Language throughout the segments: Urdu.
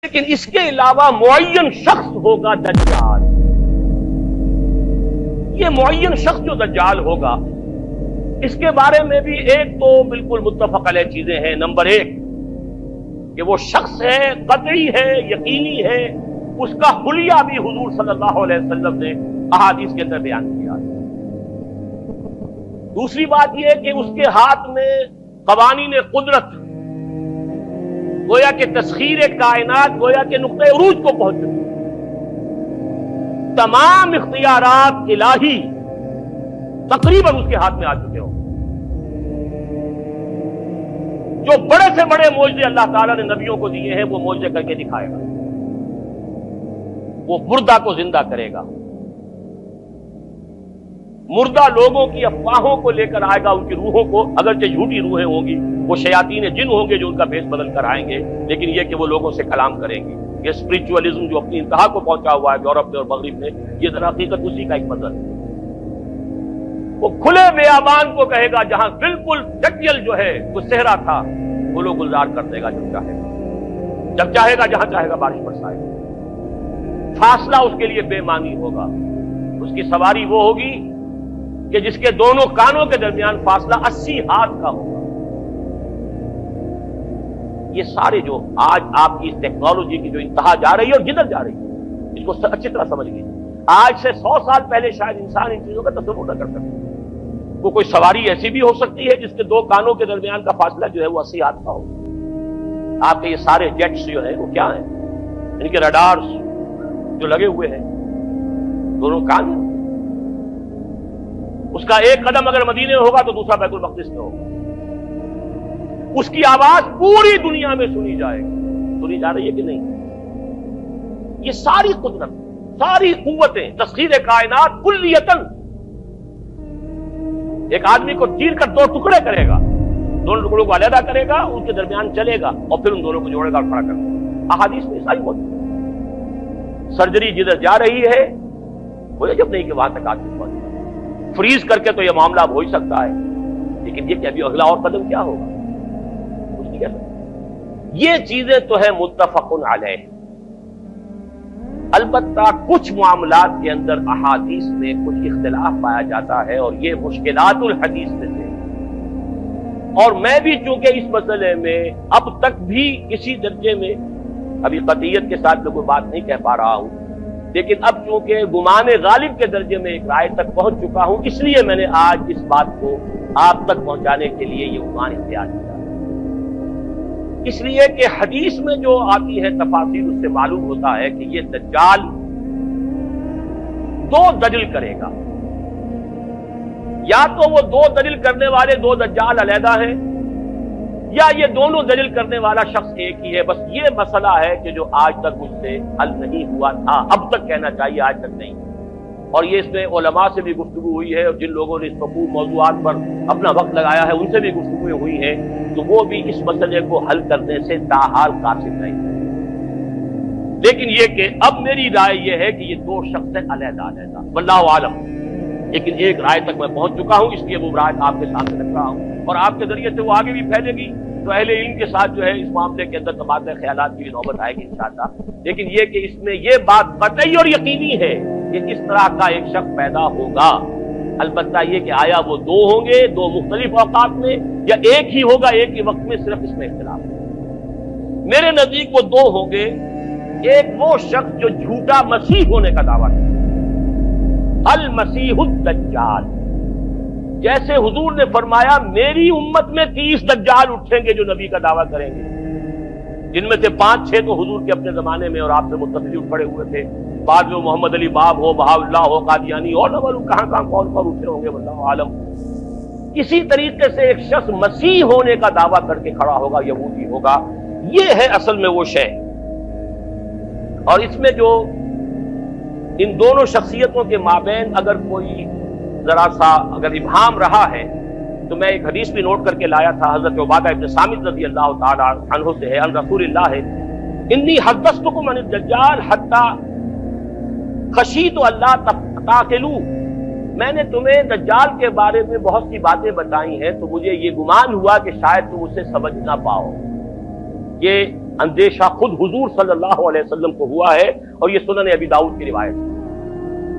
لیکن اس کے علاوہ معین شخص ہوگا دجال. یہ معین شخص جو دجال ہوگا اس کے بارے میں بھی ایک تو بالکل متفق علیہ چیزیں ہیں. نمبر ایک کہ وہ شخص ہے، قطعی ہے، یقینی ہے، اس کا حلیہ بھی حضور صلی اللہ علیہ وسلم نے احادیث کے اندر بیان کیا ہے. دوسری بات یہ کہ اس کے ہاتھ میں قوانین قدرت، گویا کہ تسخیر کائنات، گویا کہ نقطۂ عروج کو پہنچ چکی، تمام اختیارات الہی تقریباً اس کے ہاتھ میں آ چکے ہوں. جو بڑے سے بڑے معجزے اللہ تعالیٰ نے نبیوں کو دیے ہیں وہ معجزے کر کے دکھائے گا. وہ مردہ کو زندہ کرے گا، مردہ لوگوں کی افواہوں کو لے کر آئے گا، ان کی روحوں کو، اگرچہ جھوٹی روحیں ہوں گی، وہ شیاطین جن ہوں گے جو ان کا بھیس بدل کر آئیں گے، لیکن یہ کہ وہ لوگوں سے کلام کریں گے. یہ اسپرچولیزم جو اپنی انتہا کو پہنچا ہوا ہے یورپ میں اور مغرب میں، یہ در حقیقت اسی کا ایک مظہر ہے. وہ کھلے بیابان کو کہے گا جہاں بالکل ڈٹیل جو ہے وہ صحرا تھا، وہ لوگ گلزار کر دے گا جب چاہے گا جہاں چاہے گا بارش برسائے گا. فاصلہ اس کے لیے بے معنی ہوگا. اس کی سواری وہ ہوگی کہ جس کے دونوں کانوں کے درمیان فاصلہ 80 ہاتھ کا ہوگا. یہ سارے جو آج آپ کی اس ٹیکنالوجی کی جو انتہا جا رہی ہے اور جدھر جا رہی ہے، اس کو اچھی طرح سمجھ لیجیے. آج سے 100 سال پہلے شاید انسان ان چیزوں کا تصور نہ کر سکتا. وہ کوئی سواری ایسی بھی ہو سکتی ہے جس کے دو کانوں کے درمیان کا فاصلہ جو ہے وہ 80 ہاتھ کا ہوگا. آپ کے یہ سارے جیٹس جو ہیں وہ کیا ہیں؟ ان کے رڈارز جو لگے ہوئے ہیں، دونوں کان ہیں. اس کا ایک قدم اگر مدینے میں ہوگا تو دوسرا بیت المقدس میں ہوگا. اس کی آواز پوری دنیا میں سنی جائے گی. سنی جا رہی ہے کہ نہیں؟ یہ ساری قدرت، ساری قوتیں، تسخیر کائنات کلیتاً ایک آدمی کو چیر کر دو ٹکڑے کرے گا، دونوں ٹکڑوں کو علیحدہ کرے گا، ان کے درمیان چلے گا اور پھر ان دونوں کو جوڑے گا اور کھڑا کر دے گا. احادیث میں ساری موجود ہے. سرجری جدھر جا رہی ہے وہ جب نہیں کہ وہاں تک آدمی پہنچ جائے. فریز کر کے تو یہ معاملہ اب ہو ہی سکتا ہے، لیکن یہ کہ ابھی اگلا اور قدم کیا ہوگا کچھ نہیں کہہ سکتا. یہ چیزیں تو ہے متفق علیہ. البتہ کچھ معاملات کے اندر احادیث میں کچھ اختلاف پایا جاتا ہے اور یہ مشکلات الحدیث میں سے. اور میں بھی چونکہ اس مسئلے میں اب تک بھی کسی درجے میں ابھی قطعیت کے ساتھ میں کوئی بات نہیں کہہ پا رہا ہوں، لیکن اب چونکہ گمان غالب کے درجے میں ایک رائے تک پہنچ چکا ہوں، اس لیے میں نے آج اس بات کو آپ تک پہنچانے کے لیے یہ عنوان اختیار کیا. اس لیے کہ حدیث میں جو آتی ہے تفاصیل، اس سے معلوم ہوتا ہے کہ یہ دجال دو دجل کرے گا. یا تو وہ دو دجل کرنے والے دو دجال علیحدہ ہیں، یا یہ دونوں دجل کرنے والا شخص ایک ہی ہے. بس یہ مسئلہ ہے کہ جو آج تک مجھ سے حل نہیں ہوا تھا، اب تک کہنا چاہیے آج تک نہیں. اور یہ اس میں علماء سے بھی گفتگو ہوئی ہے، اور جن لوگوں نے اس مفہوم موضوعات پر اپنا وقت لگایا ہے ان سے بھی گفتگویں ہوئی ہیں، تو وہ بھی اس مسئلے کو حل کرنے سے تاحال قاصر نہیں. لیکن یہ کہ اب میری رائے یہ ہے کہ یہ دو شخص ہیں علیحدہ علیحدہ، واللہ عالم. لیکن ایک رائے تک میں پہنچ چکا ہوں، اس لیے وہ رائے آپ کے سامنے رکھ رہا ہوں، اور آپ کے ذریعے سے وہ آگے بھی پھیلے گی تو اہل علم کے ساتھ جو ہے اس معاملے کے اندر تبادلہ خیالات کی بھی نوبت آئے گی انشاءاللہ. لیکن یہ کہ اس میں یہ بات قطعی اور یقینی ہے کہ اس طرح کا ایک شخص پیدا ہوگا. البتہ یہ کہ آیا وہ دو ہوں گے دو مختلف اوقات میں، یا ایک ہی ہوگا ایک ہی وقت میں، صرف اس میں اختلاف ہے. میرے نزدیک وہ دو ہوں گے. ایک وہ شخص جو جھوٹا مسیح ہونے کا دعویٰ کرے، المسیح الدجال. جیسے حضور نے فرمایا میری امت میں 30 دجال اٹھیں گے جو نبی کا دعویٰ کریں گے، جن میں سے 5-6 تو حضور کے اپنے زمانے میں اور آپ سے متصل اٹھ پڑے ہوئے تھے. بعد میں محمد علی باب ہو، بہاء اللہ ہو، قادیانی اور نہ معلوم کہاں کہاں کون کون اٹھے ہوں گے، واللہ عالم. کسی طریقے سے ایک شخص مسیح ہونے کا دعویٰ کر کے کھڑا ہوگا، یہودی ہوگا. یہ ہے اصل میں وہ شے. اور اس میں جو ان دونوں شخصیتوں کے مابین اگر کوئی ذرا سا اگر ابہام رہا ہے تو میں ایک حدیث بھی نوٹ کر کے لایا تھا، حضرت عبادہ ابن صامت رضی اللہ تعالی عنہ سے ہے، ان رسول اللہ ہے، انی حدثتکم عن الدجال حتی خشیت اللہ تعقلوا. میں نے تمہیں دجال کے بارے میں بہت سی باتیں بتائی ہیں تو مجھے یہ گمان ہوا کہ شاید تم اسے سمجھ نہ پاؤ. یہ اندیشہ خود حضور صلی اللہ علیہ وسلم کو ہوا ہے، اور یہ سنن ابی داؤد کی روایت ہے۔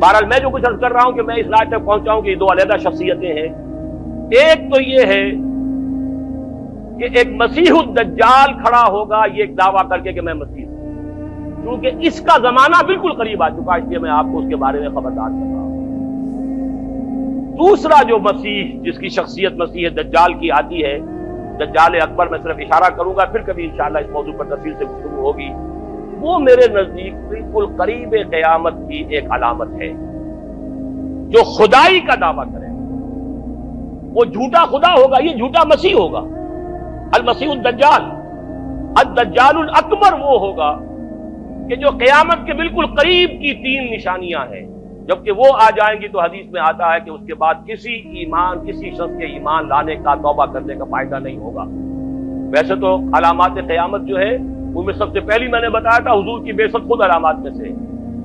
بہرحال میں جو کچھ عرض کر رہا ہوں کہ میں اس رائے تک پہنچاؤں کہ یہ دو علیحدہ شخصیتیں ہیں۔ ایک تو یہ ہے کہ ایک مسیح الدجال کھڑا ہوگا یہ ایک دعویٰ کر کے کہ میں مسیح ہوں، کیونکہ اس کا زمانہ بالکل قریب آ چکا، اس لیے میں آپ کو اس کے بارے میں خبردار کر رہا ہوں۔ دوسرا جو مسیح جس کی شخصیت مسیح دجال کی آتی ہے، دجال اکبر، میں صرف اشارہ کروں گا، پھر کبھی انشاءاللہ اس موضوع پر تفصیل سے گفتگو ہوگی، وہ میرے نزدیک بالکل قریب قیامت کی ایک علامت ہے۔ جو خدائی کا دعویٰ کرے وہ جھوٹا خدا ہوگا، یہ جھوٹا مسیح ہوگا، المسیح الدجال۔ الدجال الاکبر وہ ہوگا کہ جو قیامت کے بالکل قریب کی تین نشانیاں ہیں، جبکہ وہ آ جائیں گی تو حدیث میں آتا ہے کہ اس کے بعد کسی شخص کے ایمان لانے کا، توبہ کرنے کا فائدہ نہیں ہوگا۔ ویسے تو علامات قیامت جو ہے ان میں سب سے پہلی میں نے بتایا تھا حضور کی بعثت خود علامات میں سے،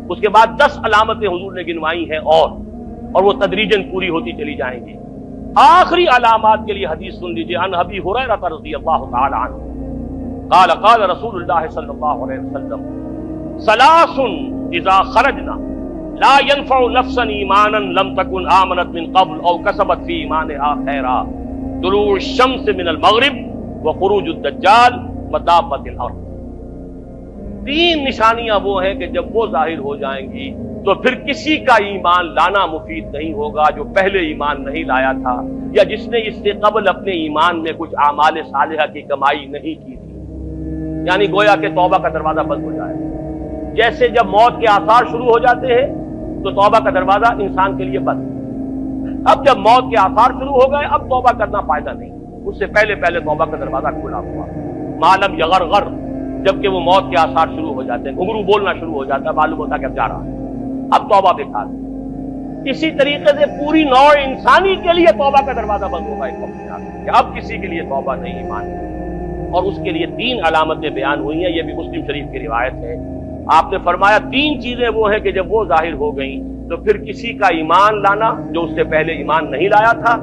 اس کے بعد 10 علامتیں حضور نے گنوائی ہیں اور وہ تدریجاً پوری ہوتی چلی جائیں گی۔ آخری علامات کے لیے حدیث سن لیجیے، عن ابی ہریرہ رضی اللہ تعالی عنہ قال قال رسول اللہ صلی اللہ علیہ وسلم ثلاث اذا خرجنا لا ينفع نفسا ایمانا لم تكن آمنت من قبل او کسبت فی ایمانها خیرا طلوع الشمس من المغرب وخروج الدجال ودابۃ الارض۔ تین نشانیاں وہ ہیں کہ جب وہ ظاہر ہو جائیں گی تو پھر کسی کا ایمان لانا مفید نہیں ہوگا جو پہلے ایمان نہیں لایا تھا، یا جس نے اس سے قبل اپنے ایمان میں کچھ اعمال صالحہ کی کمائی نہیں کی تھی، یعنی گویا کہ توبہ کا دروازہ بند ہو جائے۔ جیسے جب موت کے آثار شروع ہو جاتے ہیں تو توبہ کا دروازہ انسان کے لیے بند، اب جب موت کے آثار شروع ہو گئے اب توبہ کرنا فائدہ نہیں، اس سے پہلے توبہ کا دروازہ کھلا ہوا، معلوم یغرغر، جبکہ وہ موت کے آثار شروع ہو جاتے ہیں، گھنگرو بولنا شروع ہو جاتا ہے، معلوم ہوتا ہے کہ اب جا رہا ہے، اب توبہ بیکار ہے۔ اسی طریقے سے پوری نوع انسانی کے لیے توبہ کا دروازہ بند ہوگا ایک وقت کہ اب کسی کے لیے توبہ نہیں، ایمان نہیں، اور اس کے لیے 3 علامتیں بیان ہوئی ہیں، یہ بھی مسلم شریف کی روایت ہے۔ آپ نے فرمایا 3 چیزیں وہ ہیں کہ جب وہ ظاہر ہو گئیں تو پھر کسی کا ایمان لانا جو اس سے پہلے ایمان نہیں لایا تھا،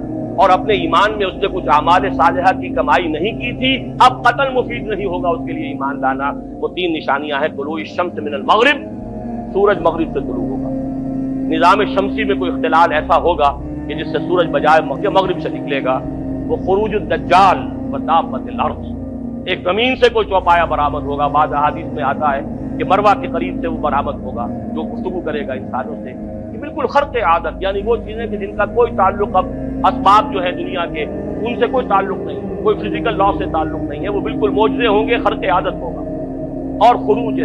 اور اپنے ایمان میں اس نے کچھ اعمال صالحہ کی کمائی نہیں کی تھی، اب قتل مفید نہیں ہوگا اس کے لیے ایمان لانا۔ وہ 3 نشانیاں ہیں، طلوع الشمس من المغرب، سورج مغرب سے طلوع ہوگا، نظام شمسی میں کوئی اختلال ایسا ہوگا کہ جس سے سورج بجائے مغرب سے نکلے گا، وہ خروج الدجال ودابۃ الارض، ایک زمین سے کوئی چوپایا برآمد ہوگا، بعض احادیث میں آتا ہے کہ مروہ کے قریب سے وہ برآمد ہوگا جو گفتگو کرے گا انسانوں سے، کہ بالکل خرق عادت، یعنی وہ چیزیں کہ جن کا کوئی تعلق اب اسباب جو ہے دنیا کے ان سے کوئی تعلق نہیں، کوئی فزیکل لا سے تعلق نہیں ہے، وہ بالکل معجزے ہوں گے، خرق عادت ہوگا، اور خروج